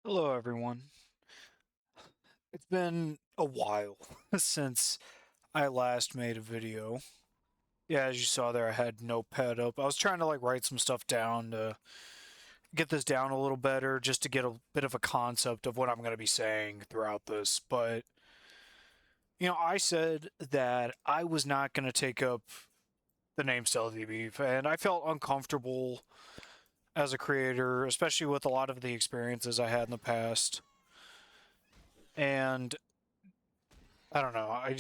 Hello, everyone. It's been a while since I last made a video. Yeah, as you saw there, I had Notepad up. I was trying to write some stuff down to get this down a little better, just to get a bit of a concept of what I'm going to be saying throughout this. But, I said that I was not going to take up the name Stealthy Beef, and I felt uncomfortable as a creator, especially with a lot of the experiences I had in the past. And I don't know, I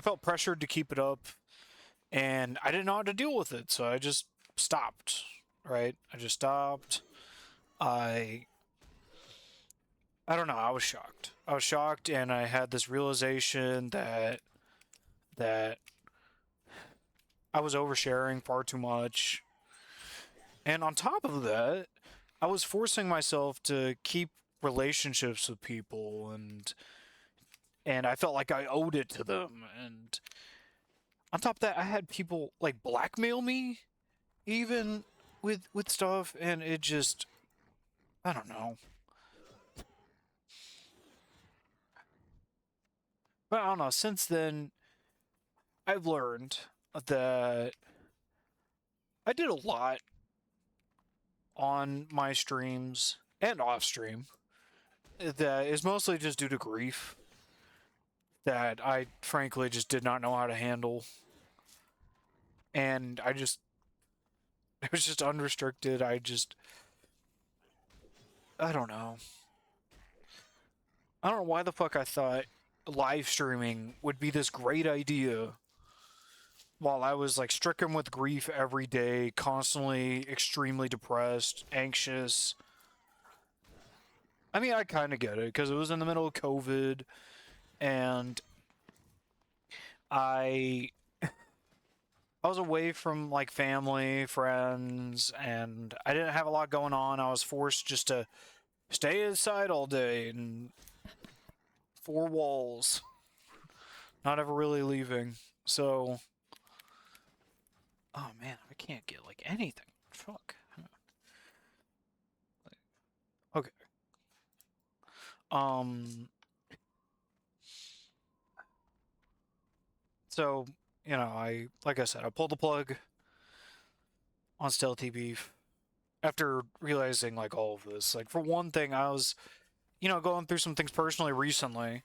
felt pressured to keep it up, and I didn't know how to deal with it, so I just stopped. Right? I just stopped. I I don't know. I was shocked. I was shocked, and I had this realization that I was oversharing far too much, and on top of that, I was forcing myself to keep relationships with people, and I felt like I owed it to them. And on top of that, I had people blackmail me even with stuff, and it just, I don't know. But I don't know. Since then, I've learned that I did a lot on my streams and off stream that is mostly just due to grief that I frankly just did not know how to handle. And it was just unrestricted. I don't know. I don't know why the fuck I thought live streaming would be this great idea while I was stricken with grief every day, constantly extremely depressed, anxious. I mean, I kind of get it because it was in the middle of COVID, and I I was away from family, friends, and I didn't have a lot going on. I was forced just to stay inside all day and four walls, not ever really leaving. So, oh man, I can't get anything. Fuck. Okay. Um. So, I like I said, I pulled the plug on Stealthy Beef after realizing all of this. For one thing, I was going through some things personally recently,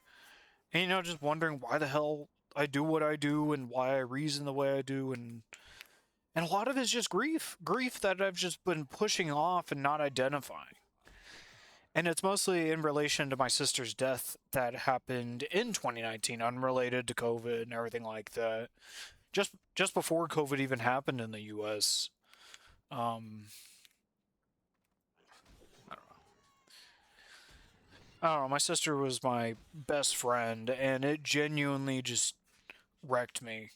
and just wondering why the hell I do what I do and why I reason the way I do, and a lot of it's just grief that I've just been pushing off and not identifying. And it's mostly in relation to my sister's death that happened in 2019, unrelated to COVID and everything like that. Just before COVID even happened in the U.S. Um, I don't know. My sister was my best friend, and it genuinely just wrecked me.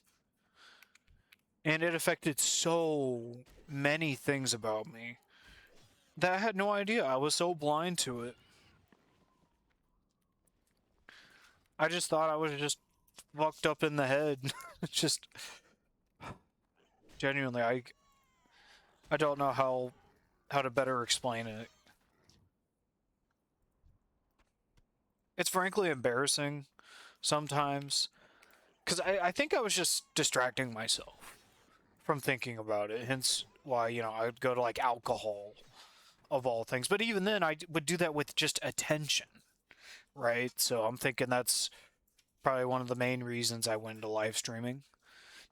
And it affected so many things about me that I had no idea. I was so blind to it. I just thought I was just fucked up in the head. Just genuinely, I don't know how to better explain it. It's frankly embarrassing sometimes because I think I was just distracting myself from thinking about it. Hence why I'd go to alcohol of all things. But even then, I would do that with just attention, right? So I'm thinking that's probably one of the main reasons I went into live streaming.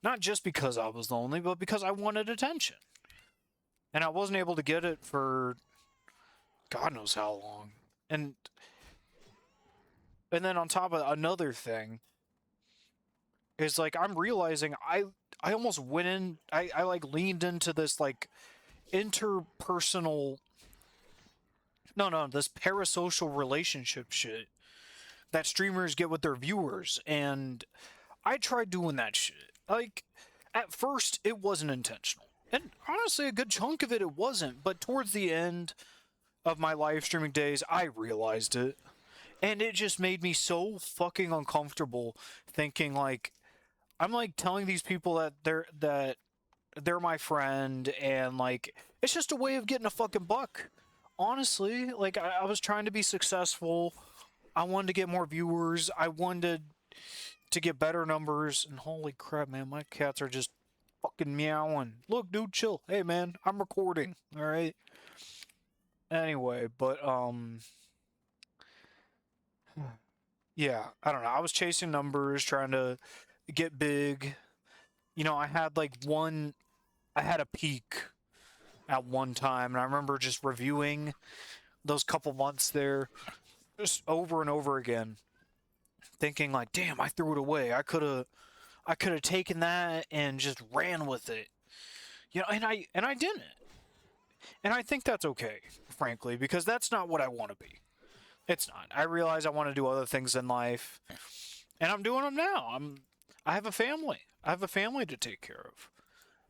Not just because I was lonely, but because I wanted attention. And I wasn't able to get it for God knows how long. And and then on top of another thing is I'm realizing I almost went in I leaned into this interpersonal, no, this parasocial relationship shit that streamers get with their viewers, and I tried doing that shit. At first, it wasn't intentional. And honestly, a good chunk of it wasn't. But towards the end of my live streaming days, I realized it. And it just made me so fucking uncomfortable thinking I'm telling these people that they're my friend, and it's just a way of getting a fucking buck honestly, like I was trying to be successful. I wanted to get more viewers. I wanted to get better numbers. And holy crap, man, my cats are just fucking meowing. Look, dude, chill. Hey, man, I'm recording. All right. Anyway, but yeah, I don't know. I was chasing numbers, trying to get big. You know, I had a peak at one time, and I remember just reviewing those couple months there just over and over again, thinking like, damn, I threw it away. I could have taken that and just ran with it. You know, and I didn't. And I think that's okay, frankly, because that's not what I want to be. It's not. I realize I want to do other things in life, and I'm doing them now. I have a family. I have a family to take care of.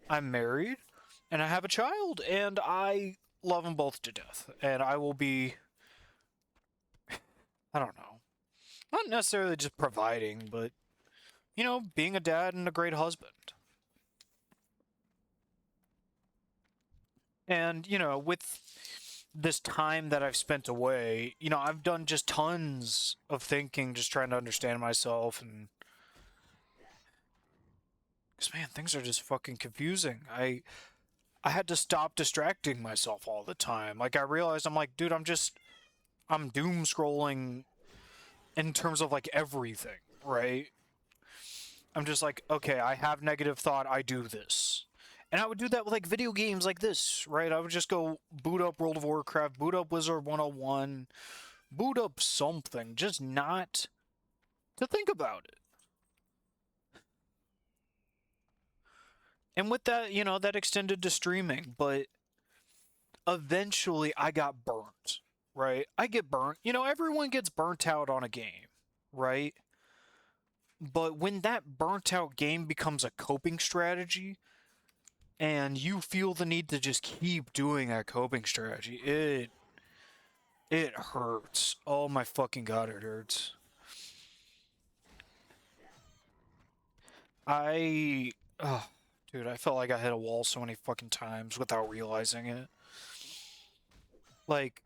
I'm married, and I have a child, and I love them both to death. And I will be, I don't know, not necessarily just providing, but you know, being a dad and a great husband. And, you know, with this time that I've spent away, you know, I've done just tons of thinking, just trying to understand myself. And, because, man, things are just fucking confusing. I had to stop distracting myself all the time. Like, I realized I'm like, dude, I'm doom scrolling in terms of like everything, right? I'm just like, okay, I have negative thought, I do this. And I would do that with like video games like this, right? I would just go boot up World of Warcraft, boot up Wizard 101, boot up something, just not to think about it. And with that, you know, that extended to streaming, but eventually I got burnt, right? I get burnt. You know, everyone gets burnt out on a game, right? But when that burnt out game becomes a coping strategy, and you feel the need to just keep doing that coping strategy, it hurts. Oh my fucking god, it hurts. I oh, dude, I felt like I hit a wall so many fucking times without realizing it. Like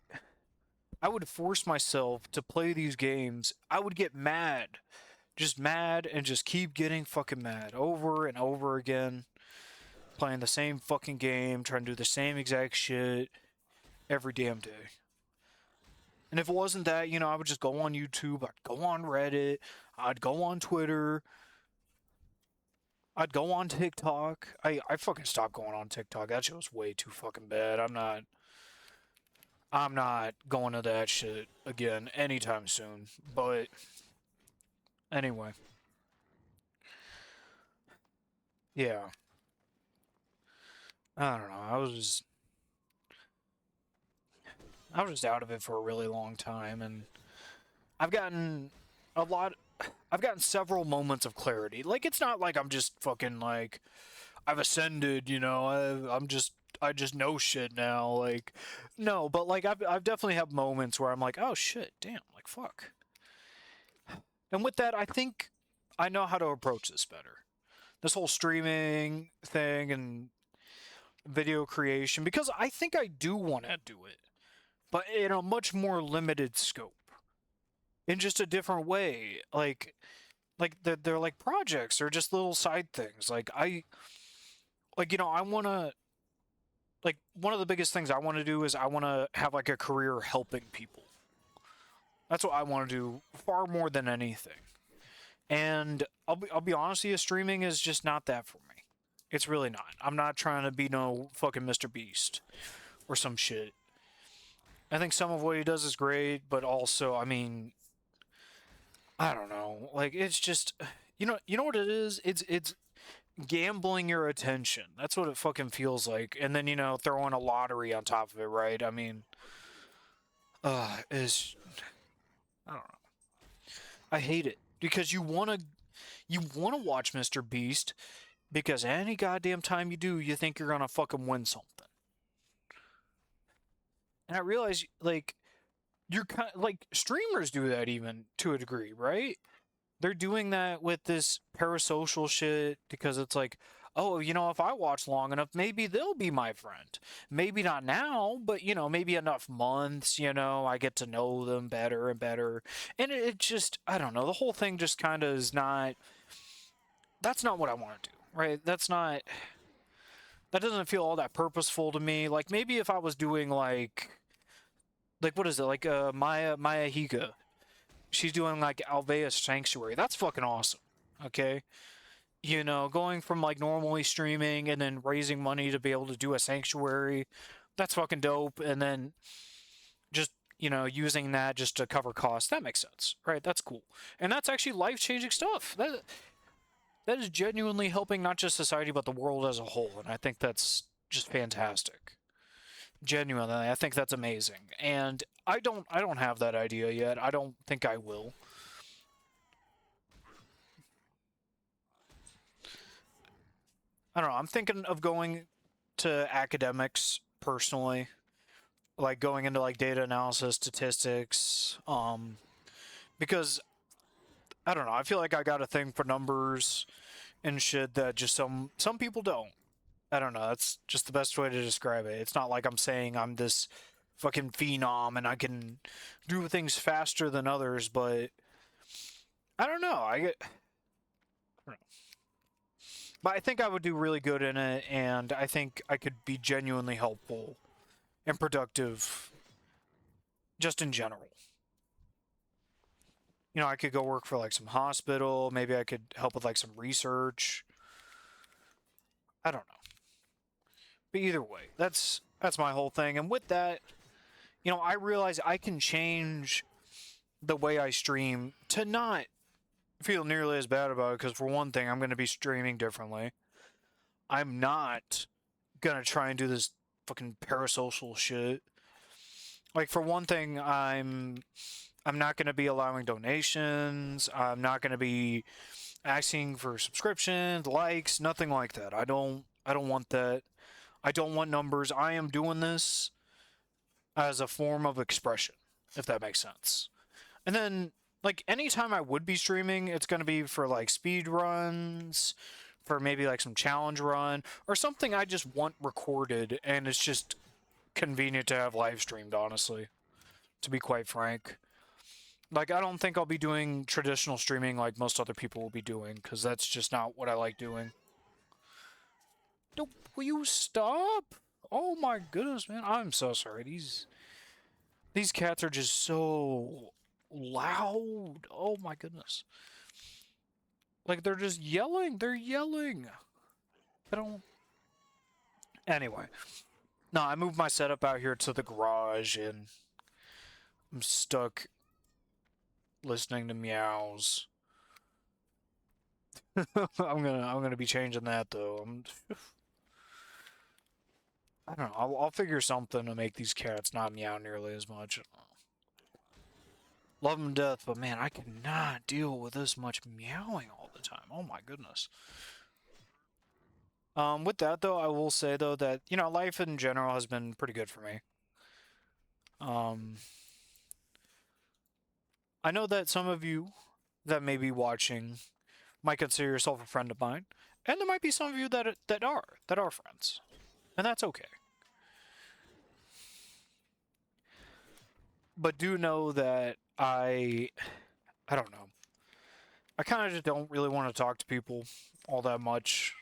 I would force myself to play these games. I would get mad. Just mad and just keep getting fucking mad over and over again. Playing the same fucking game, trying to do the same exact shit every damn day. And if it wasn't that, you know, I would just go on YouTube, I'd go on Reddit, I'd go on Twitter, I'd go on TikTok. I fucking stopped going on TikTok. That shit was way too fucking bad. I'm not going to that shit again anytime soon. But anyway, yeah. I don't know. I was just out of it for a really long time, and I've gotten a lot I've gotten several moments of clarity. Like it's not like I'm just fucking like I've ascended, you know. I just know shit now. Like no, but like I've definitely had moments where I'm like, "Oh shit, damn, like fuck." And with that, I think I know how to approach this better. This whole streaming thing and video creation because I think I do want to do it, but in a much more limited scope. In just a different way. Like they're like projects or just little side things. Like you know, I want to like one of the biggest things I want to do is I want to have like a career helping people. That's what I want to do far more than anything. And I'll be honest with you, streaming is just not that for me. It's really not. I'm not trying to be no fucking Mr. Beast or some shit. I think some of what he does is great, but also, I mean, I don't know. Like it's just you know what it is? It's gambling your attention. That's what it fucking feels like. And then, you know, throwing a lottery on top of it, right? I mean, is I don't know. I hate it because you want to watch Mr. Beast because any goddamn time you do, you think you're going to fucking win something. And I realize like you're kind of, like streamers do that even to a degree, right? They're doing that with this parasocial shit because it's like, oh, if I watch long enough, maybe they'll be my friend. Maybe not now, but maybe enough months, I get to know them better and better. And it just, I don't know, the whole thing just kind of is not, that's not what I want to do, right? That doesn't feel all that purposeful to me. Like maybe if I was doing like what is it? Like Maya Higa. She's doing like Alveus Sanctuary. That's fucking awesome. Okay? Going from like normally streaming and then raising money to be able to do a sanctuary. That's fucking dope. And then just, using that just to cover costs. That makes sense. Right? That's cool. And that's actually life-changing stuff. That is genuinely helping not just society but the world as a whole, and I think that's just fantastic. Genuinely, I think that's amazing. And I don't have that idea yet. I don't think I will. I don't know. I'm thinking of going to academics personally, like going into like data analysis, statistics, because I don't know. I feel like I got a thing for numbers and shit that just some people don't. I don't know. That's just the best way to describe it. It's not like I'm saying I'm this fucking phenom and I can do things faster than others, but I don't know. I don't know. But I think I would do really good in it, and I think I could be genuinely helpful and productive just in general. I could go work for like some hospital. Maybe I could help with like some research. I don't know. But either way, that's my whole thing. And with that, I realize I can change the way I stream to not feel nearly as bad about it because for one thing, I'm going to be streaming differently. I'm not going to try and do this fucking parasocial shit. Like for one thing, I'm not going to be allowing donations. I'm not going to be asking for subscriptions, likes, nothing like that. I don't want that. I don't want numbers. I am doing this as a form of expression, if that makes sense. And then, like, anytime I would be streaming, it's going to be for, like, speed runs, for maybe, like, some challenge run, or something I just want recorded, and it's just convenient to have live streamed, honestly, to be quite frank. Like, I don't think I'll be doing traditional streaming like most other people will be doing, because that's just not what I like doing. Will you stop? Oh my goodness, man. I'm so sorry. These cats are just so loud. Oh my goodness. Like they're just yelling. They're yelling. I don't. Anyway, no, I moved my setup out here to the garage and I'm stuck listening to meows. I'm gonna be changing that though. I don't know. I'll figure something to make these cats not meow nearly as much. Love them to death, but man, I cannot deal with this much meowing all the time. Oh my goodness. With that though, I will say though that life in general has been pretty good for me. Um, I know that some of you that may be watching might consider yourself a friend of mine, and there might be some of you that are friends, and that's okay. But do know that I don't know. I kind of just don't really want to talk to people all that much.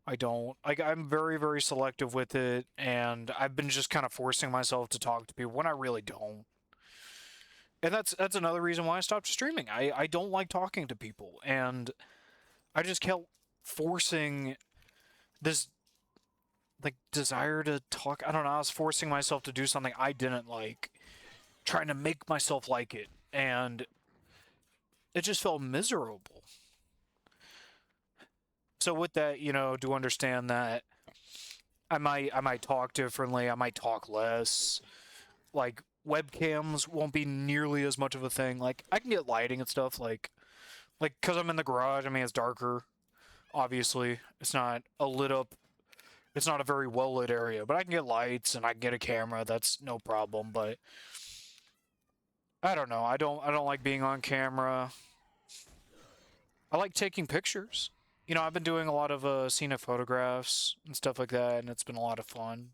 I don't like. I'm very, very selective with it, and I've been just kind of forcing myself to talk to people when I really don't. And that's another reason why I stopped streaming. I don't like talking to people, and I just kept forcing this like desire to talk. I don't know. I was forcing myself to do something I didn't like, trying to make myself like it, and it just felt miserable. So with that, do understand that I might talk differently. I might talk less. Like webcams won't be nearly as much of a thing. Like I can get lighting and stuff. Like because I'm in the garage. I mean, it's darker. Obviously, it's not a lit up. It's not a very well lit area, but I can get lights and I can get a camera. That's no problem. But I don't know. I don't like being on camera. I like taking pictures. You know, I've been doing a lot of scenic photographs and stuff like that, and it's been a lot of fun.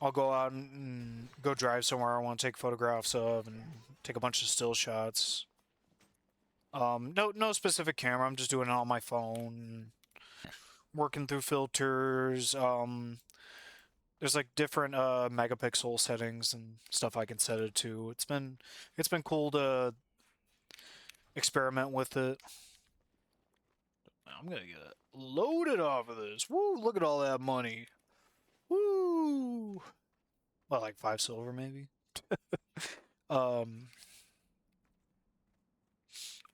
I'll go out and go drive somewhere I want to take photographs of and take a bunch of still shots. No specific camera. I'm just doing it on my phone, working through filters. There's like different megapixel settings and stuff I can set it to. It's been cool to experiment with it. I'm gonna get loaded off of this. Woo! Look at all that money. Woo! Well, like 5 silver maybe. Um,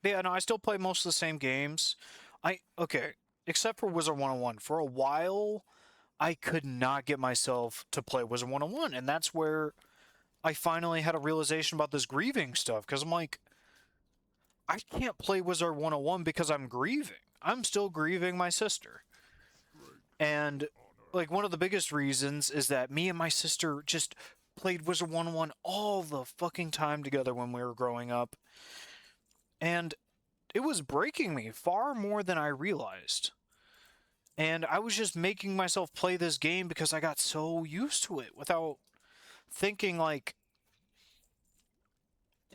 but yeah, no, I still play most of the same games. Okay, except for Wizard 101. For a while, I could not get myself to play Wizard 101, and that's where I finally had a realization about this grieving stuff, because I'm like, I can't play Wizard 101 because I'm grieving. I'm still grieving my sister. And like one of the biggest reasons is that me and my sister just played Wizard 101 all the fucking time together when we were growing up. And it was breaking me far more than I realized. And I was just making myself play this game because I got so used to it without thinking like,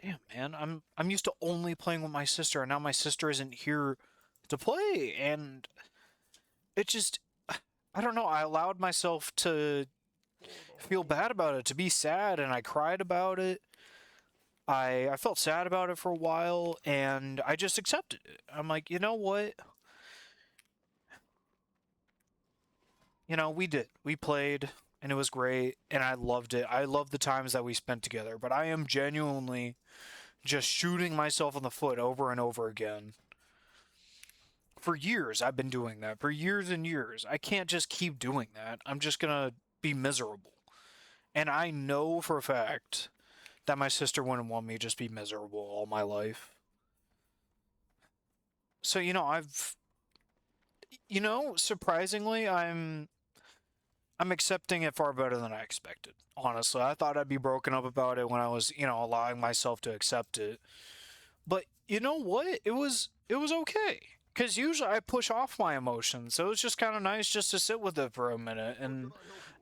damn man, I'm used to only playing with my sister and now my sister isn't here to play, and it just, I don't know, I allowed myself to feel bad about it, to be sad, and I cried about it. I felt sad about it for a while, and I just accepted it. I'm like, you know what? You know, we did. We played, and it was great, and I loved it. I loved the times that we spent together, but I am genuinely just shooting myself in the foot over and over again. For years, I've been doing that. For years and years. I can't just keep doing that. I'm just gonna be miserable. And I know for a fact that my sister wouldn't want me to just be miserable all my life. So, surprisingly, I'm accepting it far better than I expected. Honestly, I thought I'd be broken up about it when I was, allowing myself to accept it. But you know what? It was okay. Cuz usually I push off my emotions. So it's just kind of nice just to sit with it for a minute and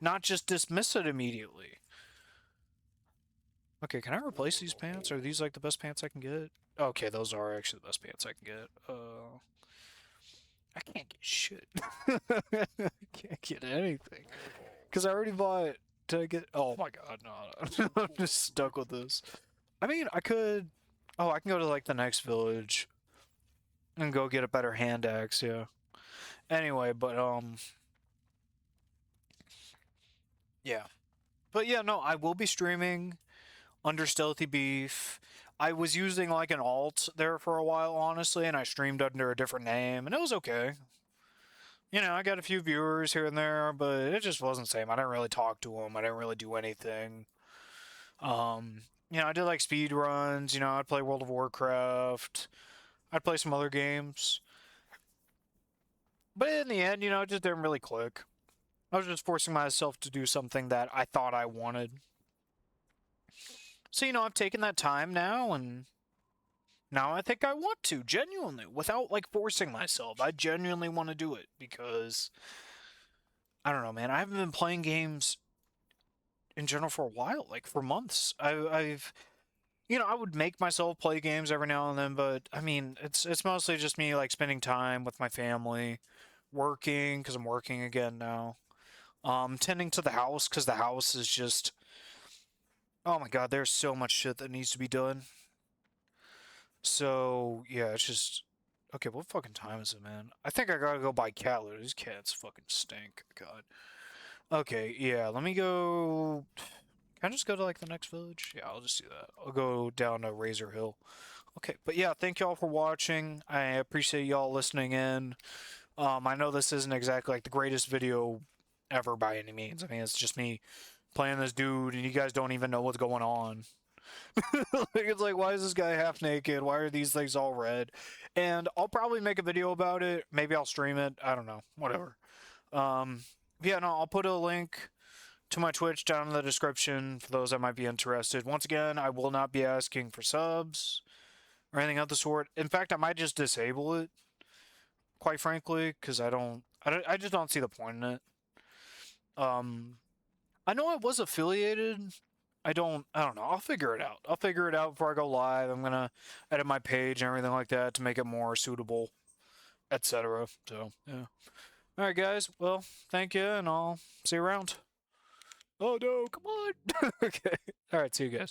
not just dismiss it immediately. Okay, can I replace these pants? Are these like the best pants I can get? Okay, those are actually the best pants I can get. I can't get shit. I can't get anything. Because I already bought to get. Oh my god, no. I'm just stuck with this. I mean, I could. Oh, I can go to like the next village and go get a better hand axe, yeah. Anyway, but, yeah. But yeah, no, I will be streaming under Stealthy Beef. I was using like an alt there for a while, honestly, and I streamed under a different name, and it was okay. I got a few viewers here and there, but it just wasn't the same. I didn't really talk to them. I didn't really do anything. I did like speed runs. I'd play World of Warcraft. I'd play some other games. But in the end, it just didn't really click. I was just forcing myself to do something that I thought I wanted. So, I've taken that time now, and now I think I want to, genuinely, without like forcing myself. I genuinely want to do it because I don't know, man. I haven't been playing games in general for a while, like for months. I would make myself play games every now and then, but I mean, it's mostly just me like spending time with my family, working because I'm working again now. Tending to the house because the house is just, oh my god, there's so much shit that needs to be done. So yeah, it's just okay. What fucking time is it, man? I think I gotta go buy cat litter. These cats fucking stink. God. Okay, yeah. Let me go. Can I just go to like the next village? Yeah, I'll just do that. I'll go down to Razor Hill. Okay, but yeah, thank y'all for watching. I appreciate y'all listening in. I know this isn't exactly like the greatest video ever by any means. I mean, it's just me playing this dude, and you guys don't even know what's going on. It's like, why is this guy half naked? Why are these things all red? And I'll probably make a video about it. Maybe I'll stream it. I don't know. Whatever. Um, yeah, no, I'll put a link to my Twitch down in the description for those that might be interested. Once again, I will not be asking for subs. or anything of the sort. In fact, I might just disable it, quite frankly, because I just don't see the point in it. I know I was affiliated. I don't know. I'll figure it out. I'll figure it out before I go live. I'm gonna edit my page and everything like that to make it more suitable, etc. So yeah. All right, guys. Well, thank you, and I'll see you around. Oh no! Come on. Okay. All right. See you guys.